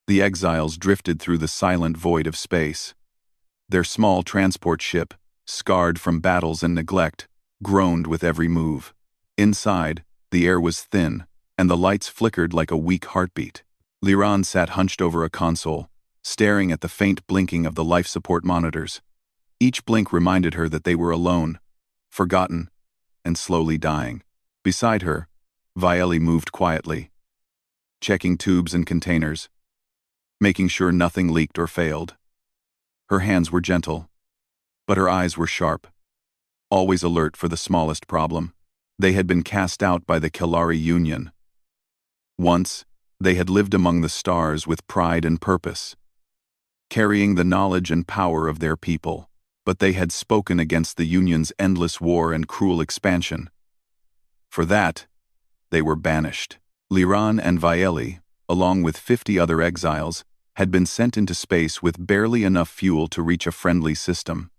The exiles drifted through the silent void of space. Their small transport ship, scarred from battles and neglect, groaned with every move. Inside, the air was thin, and the lights flickered like a weak heartbeat. Liran sat hunched over a console, staring at the faint blinking of the life support monitors. Each blink reminded her that they were alone, forgotten, and slowly dying. Beside her, Vieli moved quietly, checking tubes and containers, making sure nothing leaked or failed. Her hands were gentle, but her eyes were sharp, always alert for the smallest problem. They had been cast out by the Kelari Union. Once, they had lived among the stars with pride and purpose, carrying the knowledge and power of their people, but they had spoken against the Union's endless war and cruel expansion. For that, they were banished. Liran and Vieli, along with 50 other exiles, had been sent into space with barely enough fuel to reach a friendly system.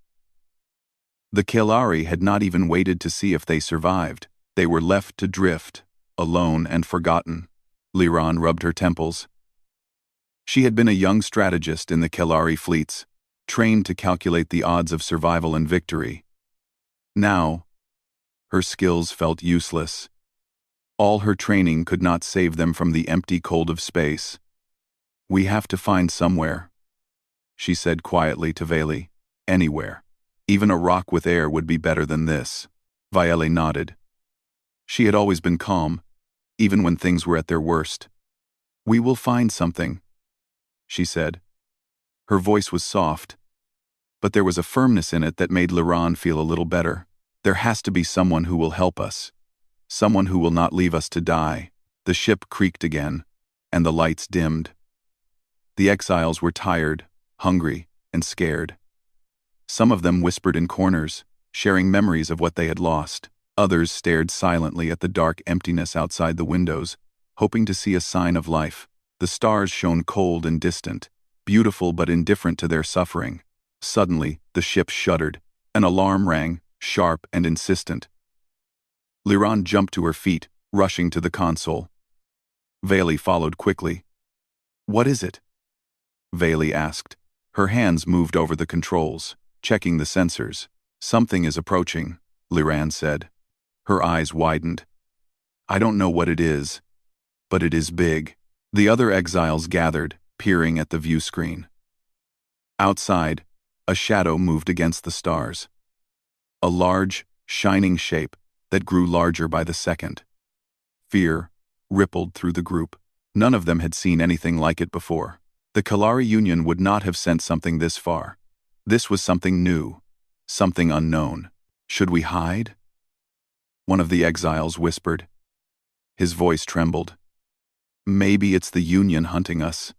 The Kelari had not even waited to see if they survived. They were left to drift, alone and forgotten. Liran rubbed her temples. She had been a young strategist in the Kelari fleets, trained to calculate the odds of survival and victory. Now, her skills felt useless. All her training could not save them from the empty cold of space. "We have to find somewhere," she said quietly to Vieli. "Anywhere. Even a rock with air would be better than this." Vieli nodded. She had always been calm, even when things were at their worst. "We will find something," she said. Her voice was soft, but there was a firmness in it that made Liran feel a little better. "There has to be someone who will help us. Someone who will not leave us to die." The ship creaked again, and the lights dimmed. The exiles were tired, hungry, and scared. Some of them whispered in corners, sharing memories of what they had lost. Others stared silently at the dark emptiness outside the windows, hoping to see a sign of life. The stars shone cold and distant, beautiful but indifferent to their suffering. Suddenly, the ship shuddered. An alarm rang, sharp and insistent. Liran jumped to her feet, rushing to the console. Vieli followed quickly. "What is it?" Vieli asked. Her hands moved over the controls, checking the sensors. "Something is approaching," Liran said. Her eyes widened. "I don't know what it is, but it is big." The other exiles gathered, peering at the view screen. Outside, a shadow moved against the stars. A large, shining shape that grew larger by the second. Fear rippled through the group. None of them had seen anything like it before. The Kelari Union would not have sent something this far. This was something new, something unknown. "Should we hide?" one of the exiles whispered. His voice trembled. "Maybe it's the Union hunting us."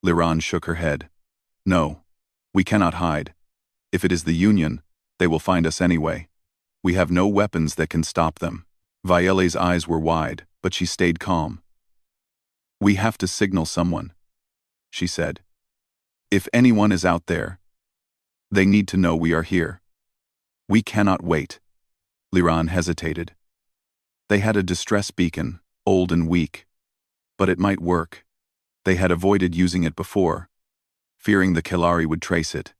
Liran shook her head. "No, we cannot hide. If it is the Union, they will find us anyway. We have no weapons that can stop them." Vieli's eyes were wide, but she stayed calm. "We have to signal someone," she said. "If anyone is out there, they need to know we are here. We cannot wait." Liran hesitated. They had a distress beacon, old and weak, but it might work. They had avoided using it before, fearing the Kelari would trace it.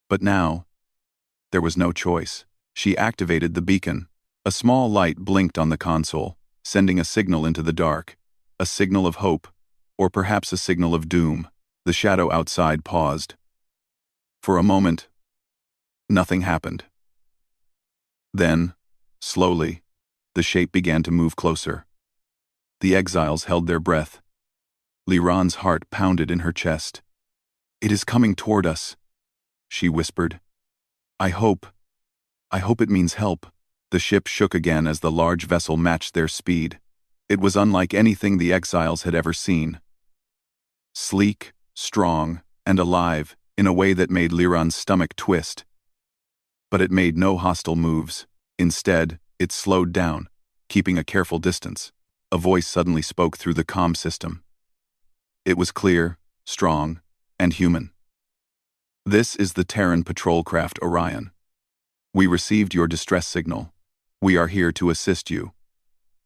But now, there was no choice. She activated the beacon. A small light blinked on the console, sending a signal into the dark. A signal of hope, or perhaps a signal of doom. The shadow outside paused. For a moment, nothing happened. Then, slowly, the shape began to move closer. The exiles held their breath. Liran's heart pounded in her chest. "It is coming toward us," she whispered. I hope it means help." The ship shook again as the large vessel matched their speed. It was unlike anything the exiles had ever seen. Sleek, strong, and alive in a way that made Liran's stomach twist. But it made no hostile moves. Instead, it slowed down, keeping a careful distance. A voice suddenly spoke through the comm system. It was clear, strong, and human. "This is the Terran patrol craft Orion. We received your distress signal. We are here to assist you.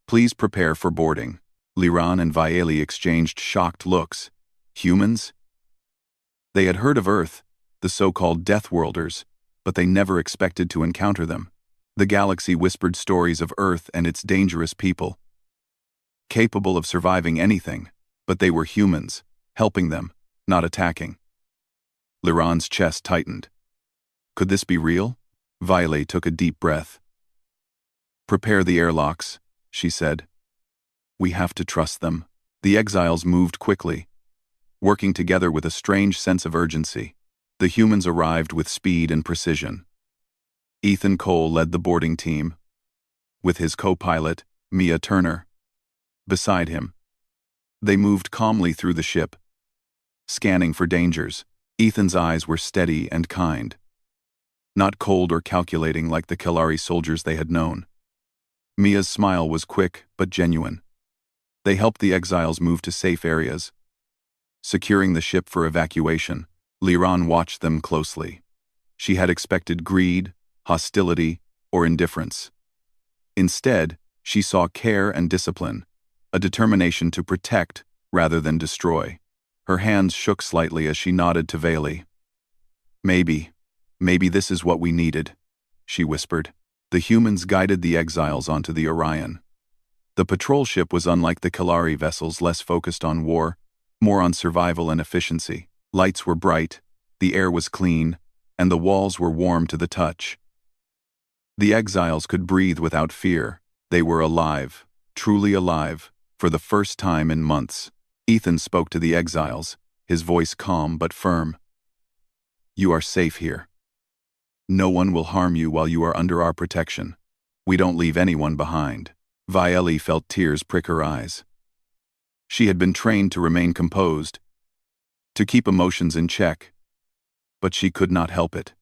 Please prepare for boarding." Liran and Vieli exchanged shocked looks. Humans? They had heard of Earth, the so-called Death Worlders, but they never expected to encounter them. The galaxy whispered stories of Earth and its dangerous people, capable of surviving anything, but they were humans, helping them, not attacking. Liran's chest tightened. Could this be real? Violet took a deep breath. Prepare the airlocks, she said. We have to trust them. The exiles moved quickly, working together with a strange sense of urgency. The humans arrived with speed and precision. Ethan Cole led the boarding team, with his co-pilot, Mia Turner, beside him. They moved calmly through the ship, scanning for dangers. Ethan's eyes were steady and kind, not cold or calculating like the Kelari soldiers they had known. Mia's smile was quick but genuine. They helped the exiles move to safe areas, securing the ship for evacuation. Liran watched them closely. She had expected greed, hostility, or indifference. Instead, she saw care and discipline, a determination to protect rather than destroy. Her hands shook slightly as she nodded to Vayli. Maybe this is what we needed, she whispered. The humans guided the exiles onto the Orion. The patrol ship was unlike the Kelari vessels, less focused on war, more on survival and efficiency. Lights were bright, the air was clean, and the walls were warm to the touch. The exiles could breathe without fear. They were alive, truly alive, for the first time in months. Ethan spoke to the exiles, his voice calm but firm. You are safe here. No one will harm you while you are under our protection. We don't leave anyone behind. Violet felt tears prick her eyes. She had been trained to remain composed, to keep emotions in check, but she could not help it.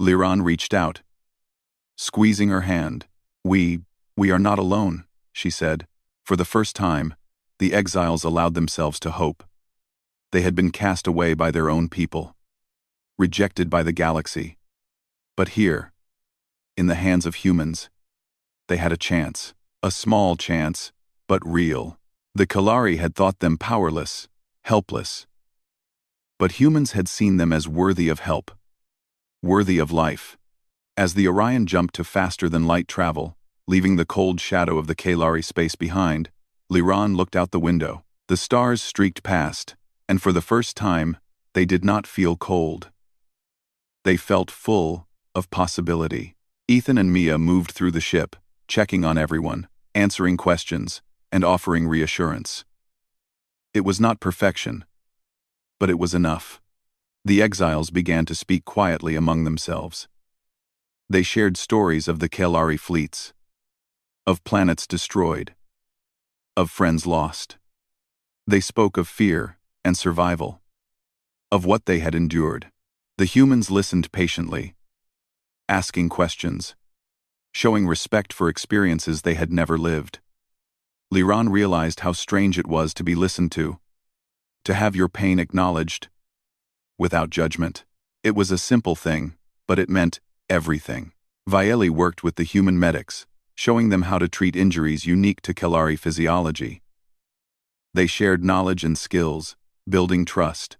Liran reached out, squeezing her hand. We are not alone, she said. For the first time, the exiles allowed themselves to hope. They had been cast away by their own people, rejected by the galaxy. But here, in the hands of humans, they had a chance. A small chance, but real. The Kelari had thought them powerless, helpless. But humans had seen them as worthy of help, worthy of life. As the Orion jumped to faster-than-light travel, leaving the cold shadow of the Kelari space behind, Liran looked out the window. The stars streaked past, and for the first time, they did not feel cold. They felt full of possibility. Ethan and Mia moved through the ship, checking on everyone, answering questions, and offering reassurance. It was not perfection, but it was enough. The exiles began to speak quietly among themselves. They shared stories of the Kelari fleets, of planets destroyed, of friends lost. They spoke of fear and survival, of what they had endured. The humans listened patiently, asking questions, showing respect for experiences they had never lived. Liran realized how strange it was to be listened to have your pain acknowledged, without judgment. It was a simple thing, but it meant everything. Violet worked with the human medics, showing them how to treat injuries unique to Kelari physiology. They shared knowledge and skills, building trust.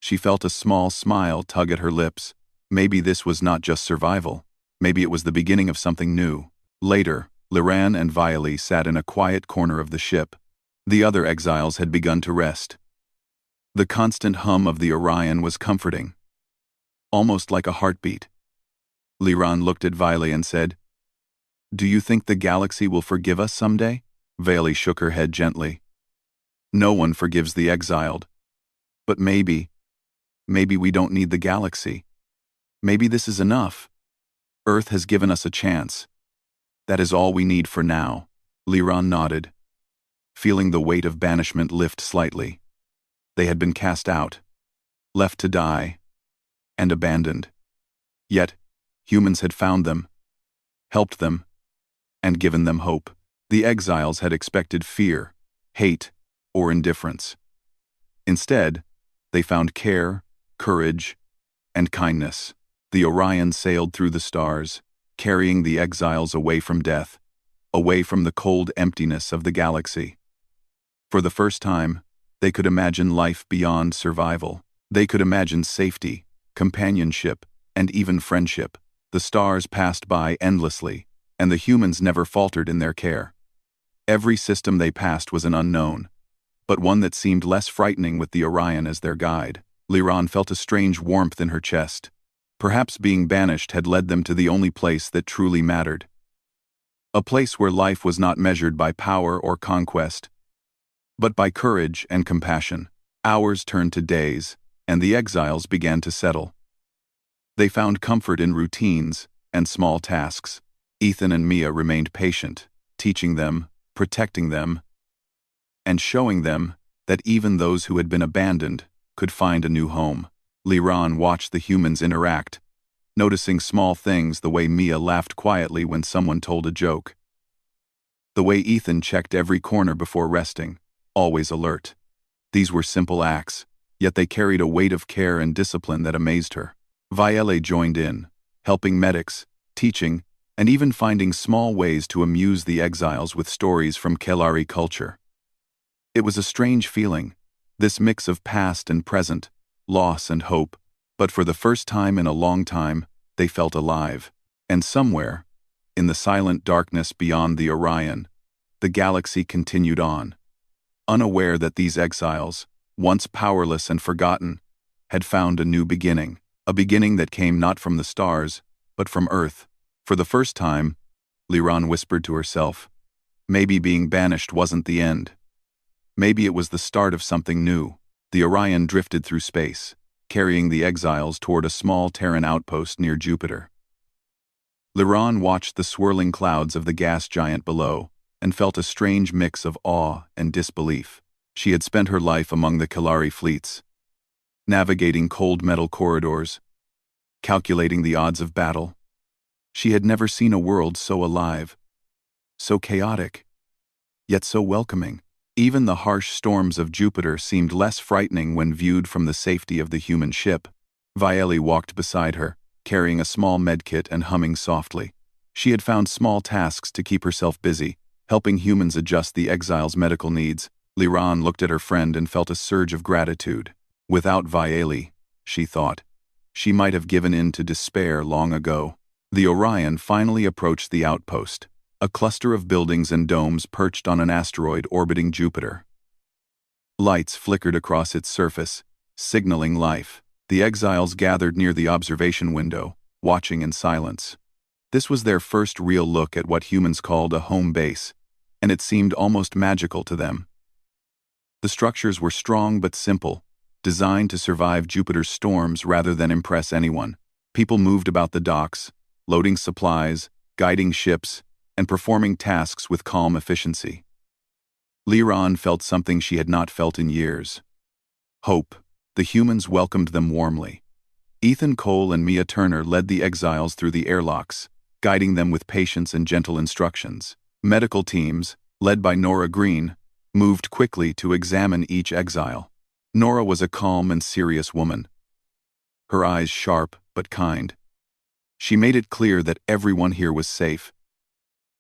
She felt a small smile tug at her lips. Maybe this was not just survival. Maybe it was the beginning of something new. Later, Liran and Violet sat in a quiet corner of the ship. The other exiles had begun to rest. The constant hum of the Orion was comforting, almost like a heartbeat. Liran looked at Violet and said, "Do you think the galaxy will forgive us someday?" Violet shook her head gently. "No one forgives the exiled. But maybe we don't need the galaxy. Maybe this is enough. Earth has given us a chance. That is all we need for now." Liran nodded, feeling the weight of banishment lift slightly. They had been cast out, left to die, and abandoned. Yet, humans had found them, helped them, and given them hope. The exiles had expected fear, hate, or indifference. Instead, they found care, courage, and kindness. The Orion sailed through the stars, carrying the exiles away from death, away from the cold emptiness of the galaxy. For the first time, They could imagine life beyond survival. They could imagine safety, companionship, and even friendship. The stars passed by endlessly, and the humans never faltered in their care. Every system they passed was an unknown, but one that seemed less frightening with the Orion as their guide. Liran felt a strange warmth in her chest. Perhaps being banished had led them to the only place that truly mattered. A place where life was not measured by power or conquest, but by courage and compassion. Hours turned to days, and the exiles began to settle. They found comfort in routines and small tasks. Ethan and Mia remained patient, teaching them, protecting them, and showing them that even those who had been abandoned could find a new home. Liran watched the humans interact, noticing small things, the way Mia laughed quietly when someone told a joke, the way Ethan checked every corner before resting, always alert. These were simple acts, yet they carried a weight of care and discipline that amazed her. Viele joined in, helping medics, teaching, and even finding small ways to amuse the exiles with stories from Kelari culture. It was a strange feeling, this mix of past and present, loss and hope, but for the first time in a long time, they felt alive. And somewhere, in the silent darkness beyond the Orion, the galaxy continued on, unaware that these exiles, once powerless and forgotten, had found a new beginning, a beginning that came not from the stars, but from Earth. For the first time, Liran whispered to herself, maybe being banished wasn't the end. Maybe it was the start of something new. The Orion drifted through space, carrying the exiles toward a small Terran outpost near Jupiter. Liran watched the swirling clouds of the gas giant below and felt a strange mix of awe and disbelief. She had spent her life among the Kelari fleets, navigating cold metal corridors, calculating the odds of battle. She had never seen a world so alive, so chaotic, yet so welcoming. Even the harsh storms of Jupiter seemed less frightening when viewed from the safety of the human ship. Viele walked beside her, carrying a small medkit and humming softly. She had found small tasks to keep herself busy, helping humans adjust the exiles' medical needs. Liran looked at her friend and felt a surge of gratitude. Without Viele, she thought, she might have given in to despair long ago. The Orion finally approached the outpost, a cluster of buildings and domes perched on an asteroid orbiting Jupiter. Lights flickered across its surface, signaling life. The exiles gathered near the observation window, watching in silence. This was their first real look at what humans called a home base, and it seemed almost magical to them. The structures were strong but simple, designed to survive Jupiter's storms rather than impress anyone. People moved about the docks, loading supplies, guiding ships, and performing tasks with calm efficiency. Liran felt something she had not felt in years. Hope. The humans welcomed them warmly. Ethan Cole and Mia Turner led the exiles through the airlocks, guiding them with patience and gentle instructions. Medical teams, led by Nora Green, moved quickly to examine each exile. Nora was a calm and serious woman, her eyes sharp but kind. She made it clear that everyone here was safe,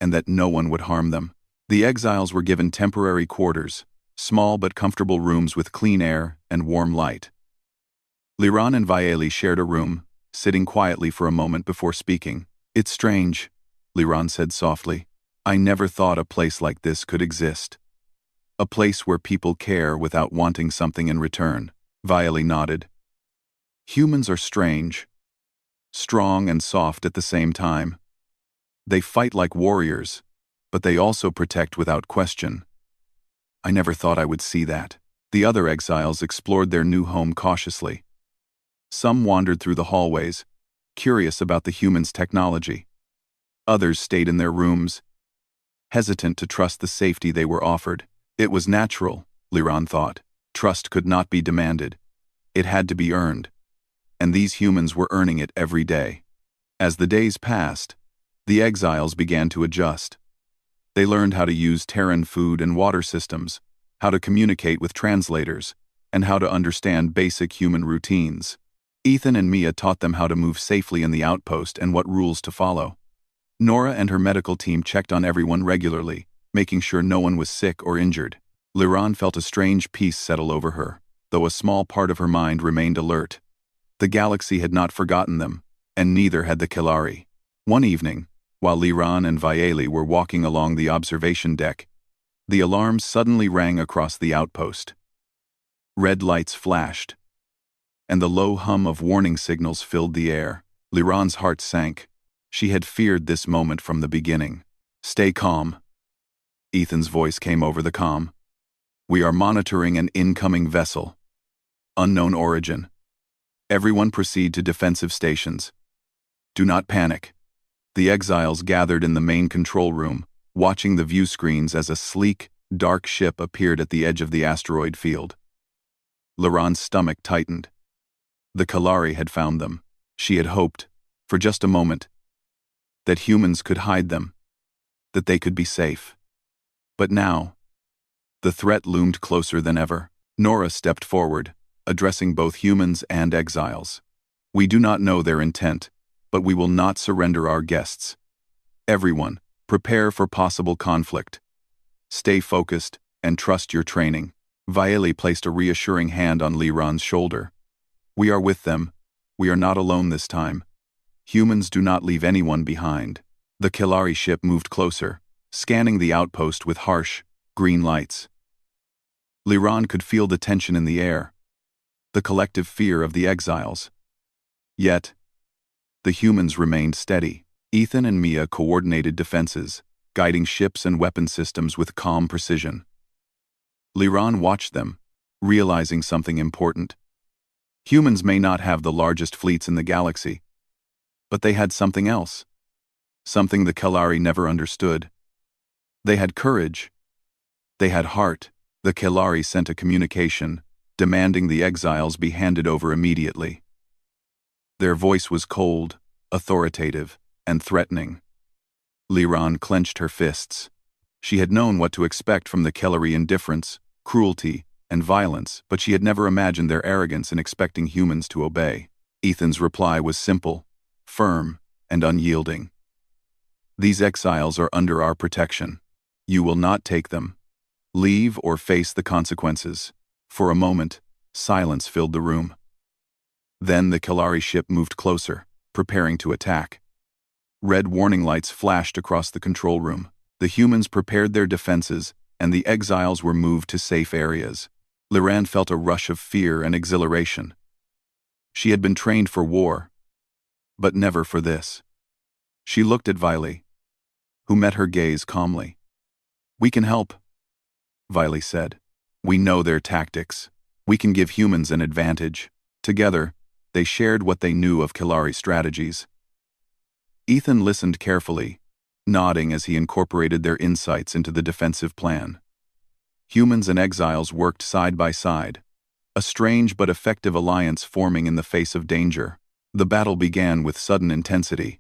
and that no one would harm them. The exiles were given temporary quarters, small but comfortable rooms with clean air and warm light. Liran and Viele shared a room, sitting quietly for a moment before speaking. "It's strange," Liran said softly. "I never thought a place like this could exist. A place where people care without wanting something in return." Viele nodded. "Humans are strange, strong and soft at the same time. They fight like warriors, but they also protect without question. I never thought I would see that." The other exiles explored their new home cautiously. Some wandered through the hallways, curious about the humans' technology. Others stayed in their rooms, hesitant to trust the safety they were offered. It was natural, Liran thought. Trust could not be demanded. It had to be earned. And these humans were earning it every day. As the days passed, the exiles began to adjust. They learned how to use Terran food and water systems, how to communicate with translators, and how to understand basic human routines. Ethan and Mia taught them how to move safely in the outpost and what rules to follow. Nora and her medical team checked on everyone regularly, making sure no one was sick or injured. Liran felt a strange peace settle over her, though a small part of her mind remained alert. The galaxy had not forgotten them, and neither had the Kelari. One evening, while Liran and Vieli were walking along the observation deck, the alarm suddenly rang across the outpost. Red lights flashed, and the low hum of warning signals filled the air. Liran's heart sank. She had feared this moment from the beginning. "Stay calm." Ethan's voice came over the comm. "We are monitoring an incoming vessel. Unknown origin. Everyone proceed to defensive stations. Do not panic." The exiles gathered in the main control room, watching the view screens as a sleek, dark ship appeared at the edge of the asteroid field. Liran's stomach tightened. The Kelari had found them. She had hoped, for just a moment, that humans could hide them, that they could be safe. But now, the threat loomed closer than ever. Nora stepped forward, addressing both humans and exiles. "We do not know their intent, but we will not surrender our guests. Everyone, prepare for possible conflict. Stay focused and trust your training." Vieli placed a reassuring hand on Liran's shoulder. "We are with them. We are not alone this time. Humans do not leave anyone behind." The Kelari ship moved closer, scanning the outpost with harsh, green lights. Liran could feel the tension in the air, the collective fear of the exiles. Yet, the humans remained steady. Ethan and Mia coordinated defenses, guiding ships and weapon systems with calm precision. Liran watched them, realizing something important. Humans may not have the largest fleets in the galaxy, but they had something else. Something the Kelari never understood. They had courage. They had heart. The Kelari sent a communication, demanding the exiles be handed over immediately. Their voice was cold, authoritative, and threatening. Liran clenched her fists. She had known what to expect from the Kelari: indifference, cruelty, and violence, but she had never imagined their arrogance in expecting humans to obey. Ethan's reply was simple, firm, and unyielding. "These exiles are under our protection. You will not take them. Leave or face the consequences." For a moment, silence filled the room. Then the Kelari ship moved closer, preparing to attack. Red warning lights flashed across the control room. The humans prepared their defenses, and the exiles were moved to safe areas. Liran felt a rush of fear and exhilaration. She had been trained for war, but never for this. She looked at Vieli, who met her gaze calmly. "We can help," Vieli said. "We know their tactics. We can give humans an advantage." Together, they shared what they knew of Kelari strategies. Ethan listened carefully, nodding as he incorporated their insights into the defensive plan. Humans and exiles worked side by side, a strange but effective alliance forming in the face of danger. The battle began with sudden intensity.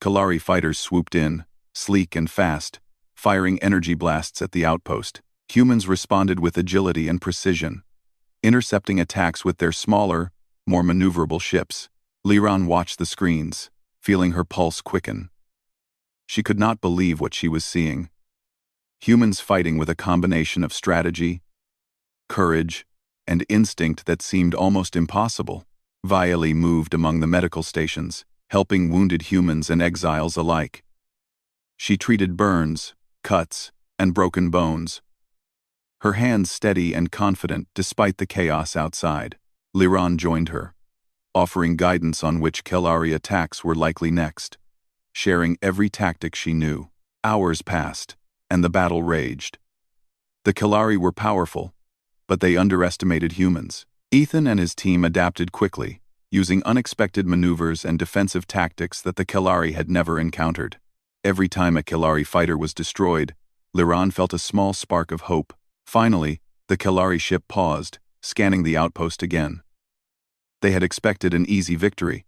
Kelari fighters swooped in, sleek and fast, firing energy blasts at the outpost. Humans responded with agility and precision, intercepting attacks with their smaller, more maneuverable ships. Liran watched the screens, feeling her pulse quicken. She could not believe what she was seeing. Humans fighting with a combination of strategy, courage, and instinct that seemed almost impossible. Vieli moved among the medical stations, helping wounded humans and exiles alike. She treated burns, cuts, and broken bones, her hands steady and confident despite the chaos outside. Liran joined her, offering guidance on which Kelari attacks were likely next, sharing every tactic she knew. Hours passed, and the battle raged. The Kelari were powerful, but they underestimated humans. Ethan and his team adapted quickly, using unexpected maneuvers and defensive tactics that the Kelari had never encountered. Every time a Kelari fighter was destroyed, Liran felt a small spark of hope. Finally, the Kelari ship paused, scanning the outpost again. They had expected an easy victory,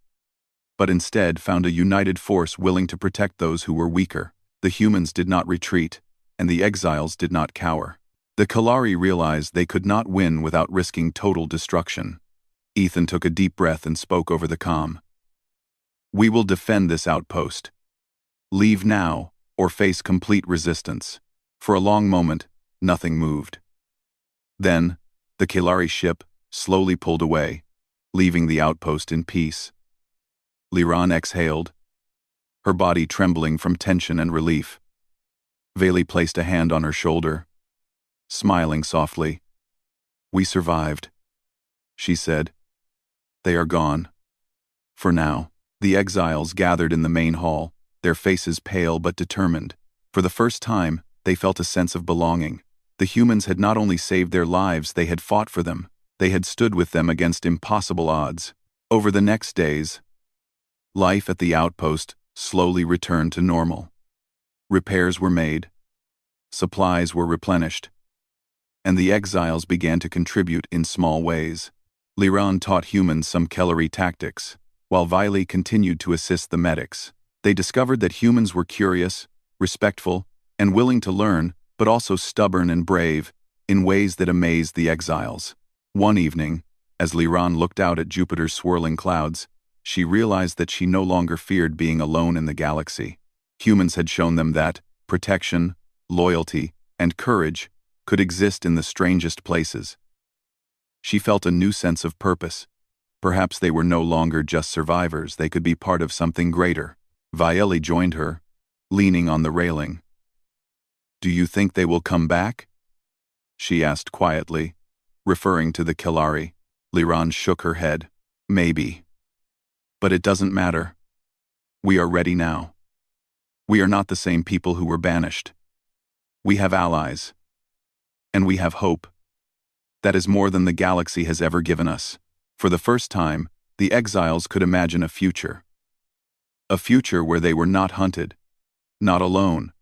but instead found a united force willing to protect those who were weaker. The humans did not retreat, and the exiles did not cower. The Kelari realized they could not win without risking total destruction. Ethan took a deep breath and spoke over the comm. "We will defend this outpost. Leave now, or face complete resistance." For a long moment, nothing moved. Then, the Kalari ship slowly pulled away, leaving the outpost in peace. Liran exhaled, her body trembling from tension and relief. Vayli placed a hand on her shoulder, smiling softly. "We survived," she said. "They are gone. For now." The exiles gathered in the main hall, their faces pale but determined. For the first time, they felt a sense of belonging. The humans had not only saved their lives, they had fought for them. They had stood with them against impossible odds. Over the next days, life at the outpost slowly returned to normal. Repairs were made, supplies were replenished, and the exiles began to contribute in small ways. Liran taught humans some Kellery tactics, while Vayli continued to assist the medics. They discovered that humans were curious, respectful, and willing to learn, but also stubborn and brave, in ways that amazed the exiles. One evening, as Liran looked out at Jupiter's swirling clouds, she realized that she no longer feared being alone in the galaxy. Humans had shown them that protection, loyalty, and courage could exist in the strangest places. She felt a new sense of purpose. Perhaps they were no longer just survivors, they could be part of something greater. Vayli joined her, leaning on the railing. "Do you think they will come back?" she asked quietly, referring to the Kalari. Liran shook her head. "Maybe. But it doesn't matter. We are ready now. We are not the same people who were banished. We have allies. And we have hope. That is more than the galaxy has ever given us." For the first time, the exiles could imagine a future. A future where they were not hunted, not alone,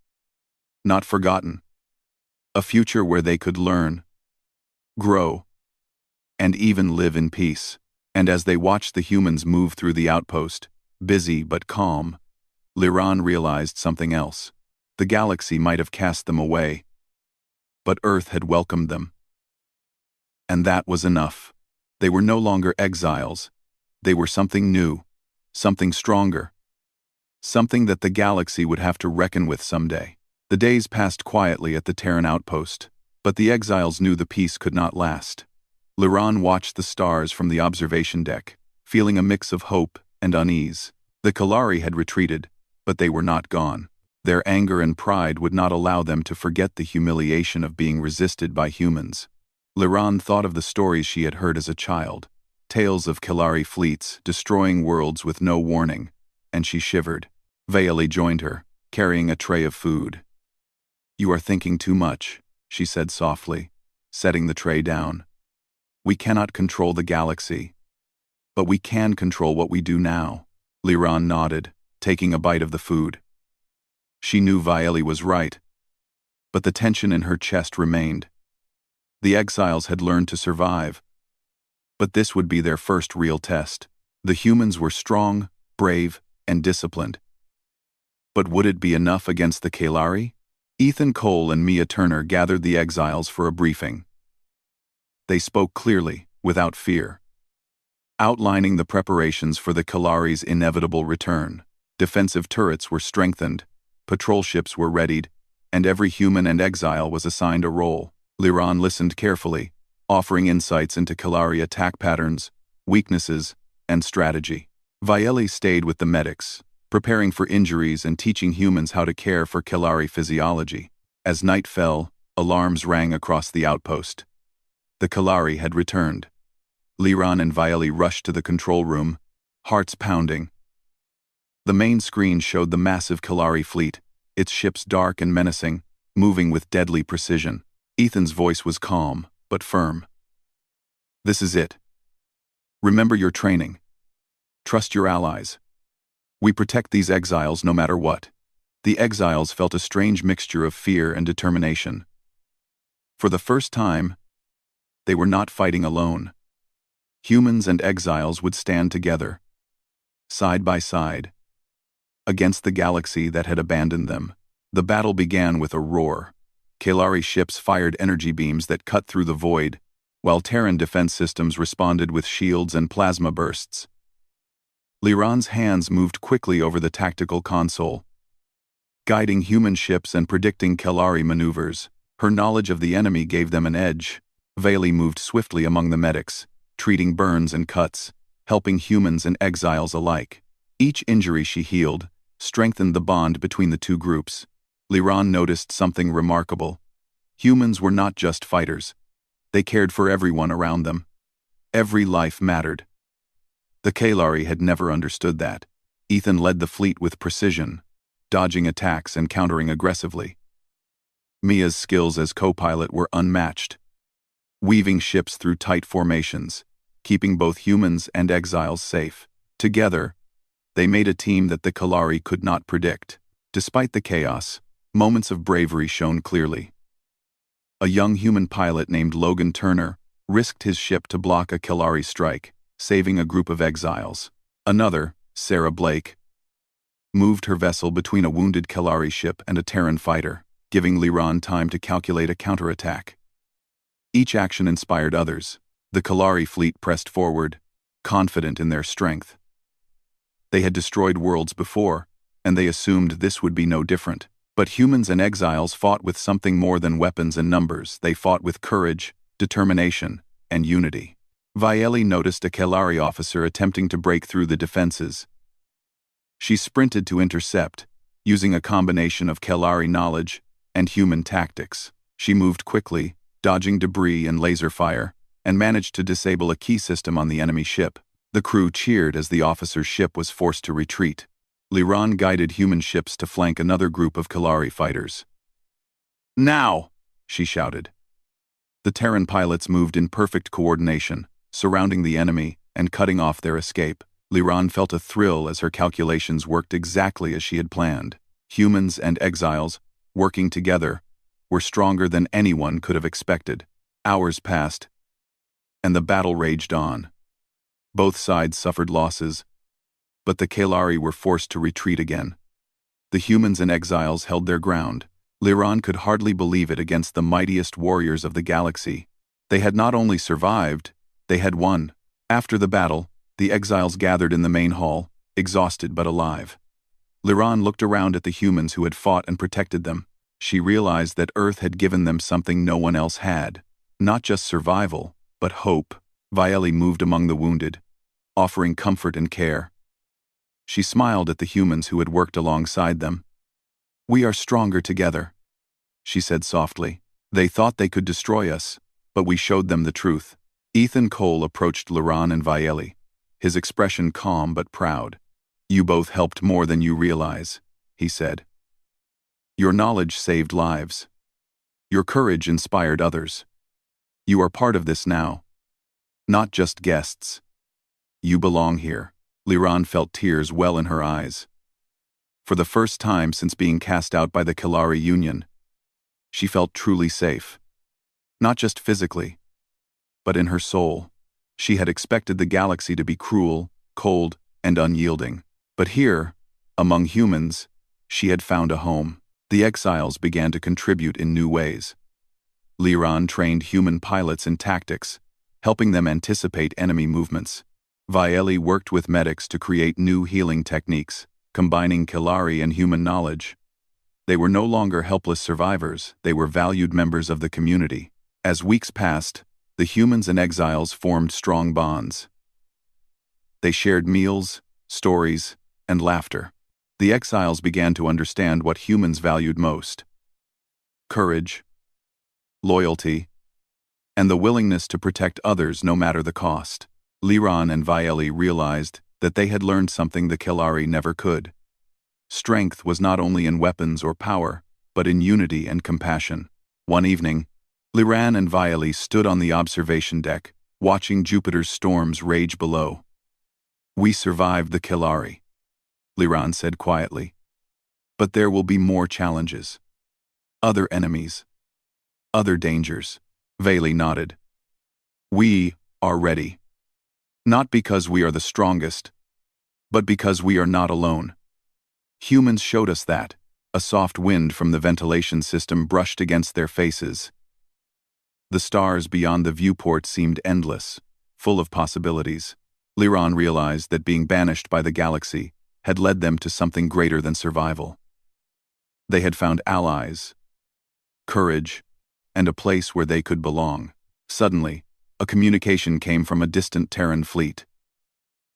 not forgotten. A future where they could learn, grow, and even live in peace. And as they watched the humans move through the outpost, busy but calm, Liran realized something else. The galaxy might have cast them away, but Earth had welcomed them. And that was enough. They were no longer exiles. They were something new, something stronger, something that the galaxy would have to reckon with someday. The days passed quietly at the Terran outpost, but the exiles knew the peace could not last. Liran watched the stars from the observation deck, feeling a mix of hope and unease. The Kalari had retreated, but they were not gone. Their anger and pride would not allow them to forget the humiliation of being resisted by humans. Liran thought of the stories she had heard as a child, tales of Kalari fleets destroying worlds with no warning, and she shivered. Vayli joined her, carrying a tray of food. "You are thinking too much," she said softly, setting the tray down. "We cannot control the galaxy, but we can control what we do now." Liran nodded, taking a bite of the food. She knew Vayli was right, but the tension in her chest remained. The exiles had learned to survive, but this would be their first real test. The humans were strong, brave, and disciplined. But would it be enough against the Kalari? Ethan Cole and Mia Turner gathered the exiles for a briefing. They spoke clearly, without fear, outlining the preparations for the Kalari's inevitable return. Defensive turrets were strengthened, patrol ships were readied, and every human and exile was assigned a role. Liran listened carefully, offering insights into Kalari attack patterns, weaknesses, and strategy. Vayli stayed with the medics, preparing for injuries and teaching humans how to care for Kalari physiology. As night fell, alarms rang across the outpost. The Kalari had returned. Liran and Vayli rushed to the control room, hearts pounding. The main screen showed the massive Kalari fleet, its ships dark and menacing, moving with deadly precision. Ethan's voice was calm, but firm. "This is it. Remember your training. Trust your allies. We protect these exiles no matter what." The exiles felt a strange mixture of fear and determination. For the first time, they were not fighting alone. Humans and exiles would stand together, side by side, against the galaxy that had abandoned them. The battle began with a roar. Kalari ships fired energy beams that cut through the void, while Terran defense systems responded with shields and plasma bursts. Liran's hands moved quickly over the tactical console, guiding human ships and predicting Kalari maneuvers. Her knowledge of the enemy gave them an edge. Vayli moved swiftly among the medics, treating burns and cuts, helping humans and exiles alike. Each injury she healed strengthened the bond between the two groups. Liran noticed something remarkable. Humans were not just fighters. They cared for everyone around them. Every life mattered. The Kalari had never understood that. Ethan led the fleet with precision, dodging attacks and countering aggressively. Mia's skills as co-pilot were unmatched, weaving ships through tight formations, keeping both humans and exiles safe. Together, they made a team that the Kalari could not predict. Despite the chaos, moments of bravery shone clearly. A young human pilot named Logan Turner risked his ship to block a Kalari strike, saving a group of exiles. Another, Sarah Blake, moved her vessel between a wounded Kalari ship and a Terran fighter, giving Liran time to calculate a counterattack. Each action inspired others. The Kalari fleet pressed forward, confident in their strength. They had destroyed worlds before, and they assumed this would be no different. But humans and exiles fought with something more than weapons and numbers. They fought with courage, determination, and unity. Vayli noticed a Kalari officer attempting to break through the defenses. She sprinted to intercept, using a combination of Kalari knowledge and human tactics. She moved quickly, dodging debris and laser fire, and managed to disable a key system on the enemy ship. The crew cheered as the officer's ship was forced to retreat. Liran guided human ships to flank another group of Kalari fighters. "Now!" she shouted. The Terran pilots moved in perfect coordination, surrounding the enemy and cutting off their escape. Liran felt a thrill as her calculations worked exactly as she had planned. Humans and exiles, working together, were stronger than anyone could have expected. Hours passed, and the battle raged on. Both sides suffered losses, but the Kalari were forced to retreat again. The humans and exiles held their ground. Liran could hardly believe it against the mightiest warriors of the galaxy. They had not only survived, they had won. After the battle, the exiles gathered in the main hall, exhausted but alive. Liran looked around at the humans who had fought and protected them. She realized that Earth had given them something no one else had. Not just survival, but hope. Vayli moved among the wounded, offering comfort and care. She smiled at the humans who had worked alongside them. "We are stronger together," she said softly. "They thought they could destroy us, but we showed them the truth." Ethan Cole approached Liran and Vayli, his expression calm but proud. "You both helped more than you realize," he said. "Your knowledge saved lives. Your courage inspired others. You are part of this now. Not just guests. You belong here." Liran felt tears well in her eyes. For the first time since being cast out by the Kalari Union, she felt truly safe. Not just physically, but in her soul. She had expected the galaxy to be cruel, cold, and unyielding. But here, among humans, she had found a home. The exiles began to contribute in new ways. Liran trained human pilots in tactics, helping them anticipate enemy movements. Vayli worked with medics to create new healing techniques, combining Kalari and human knowledge. They were no longer helpless survivors, they were valued members of the community. As weeks passed, the humans and exiles formed strong bonds. They shared meals, stories, and laughter. The exiles began to understand what humans valued most: courage, loyalty, and the willingness to protect others no matter the cost. Liran and Vayli realized that they had learned something the Kalari never could. Strength was not only in weapons or power, but in unity and compassion. One evening, Liran and Vayli stood on the observation deck, watching Jupiter's storms rage below. "We survived the Kalari," Liran said quietly. "But there will be more challenges. Other enemies. Other dangers." Vayli nodded. "We are ready. Not because we are the strongest, but because we are not alone." Humans showed us that. A soft wind from the ventilation system brushed against their faces. The stars beyond the viewport seemed endless, full of possibilities. Liran realized that being banished by the galaxy had led them to something greater than survival. They had found allies, courage, and a place where they could belong. Suddenly, a communication came from a distant Terran fleet.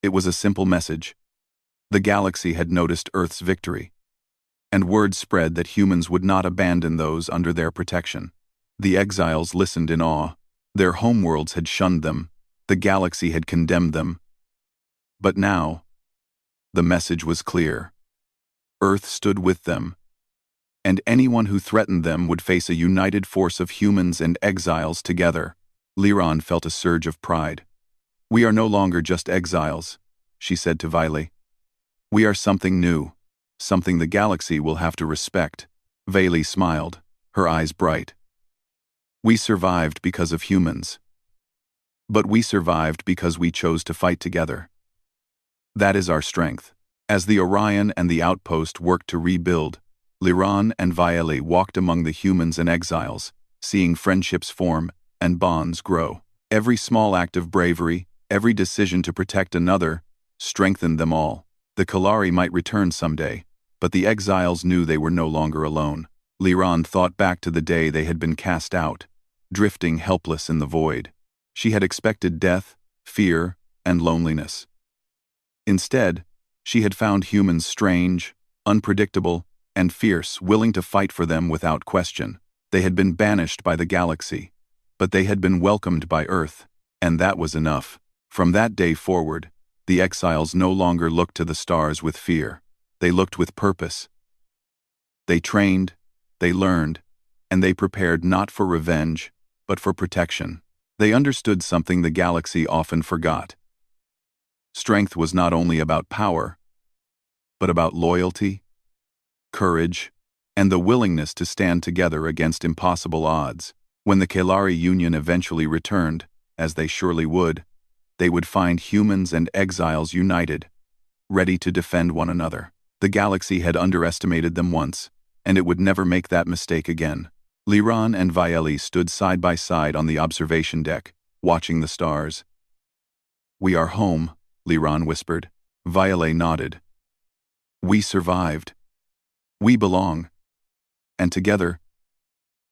It was a simple message. The galaxy had noticed Earth's victory, and word spread that humans would not abandon those under their protection. The exiles listened in awe. Their homeworlds had shunned them. The galaxy had condemned them. But now, the message was clear. Earth stood with them, and anyone who threatened them would face a united force of humans and exiles together. Liran felt a surge of pride. "We are no longer just exiles," she said to Violet. "We are something new, something the galaxy will have to respect." Violet smiled, her eyes bright. "We survived because of humans. But we survived because we chose to fight together. That is our strength." As the Orion and the Outpost worked to rebuild, Liran and Violet walked among the humans and exiles, seeing friendships form and bonds grow. Every small act of bravery, every decision to protect another, strengthened them all. The Kalari might return someday, but the exiles knew they were no longer alone. Liran thought back to the day they had been cast out, drifting helpless in the void. She had expected death, fear, and loneliness. Instead, she had found humans strange, unpredictable, and fierce, willing to fight for them without question. They had been banished by the galaxy, but they had been welcomed by Earth, and that was enough. From that day forward, the exiles no longer looked to the stars with fear. They looked with purpose. They trained, they learned, and they prepared not for revenge, but for protection. They understood something the galaxy often forgot. Strength was not only about power, but about loyalty, courage, and the willingness to stand together against impossible odds. When the Kalari Union eventually returned, as they surely would, they would find humans and exiles united, ready to defend one another. The galaxy had underestimated them once, and it would never make that mistake again. Liran and Violet stood side by side on the observation deck, watching the stars. "We are home," Liran whispered. Violet nodded. "We survived. We belong. And together,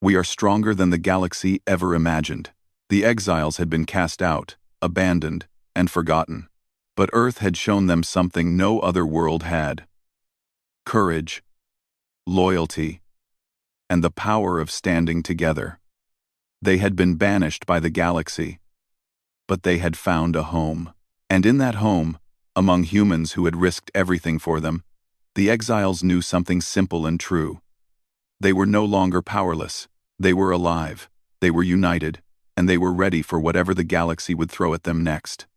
we are stronger than the galaxy ever imagined." The exiles had been cast out, abandoned, and forgotten. But Earth had shown them something no other world had: courage, loyalty, and the power of standing together. They had been banished by the galaxy, but they had found a home. And in that home, among humans who had risked everything for them, the exiles knew something simple and true. They were no longer powerless. They were alive, they were united, and they were ready for whatever the galaxy would throw at them next.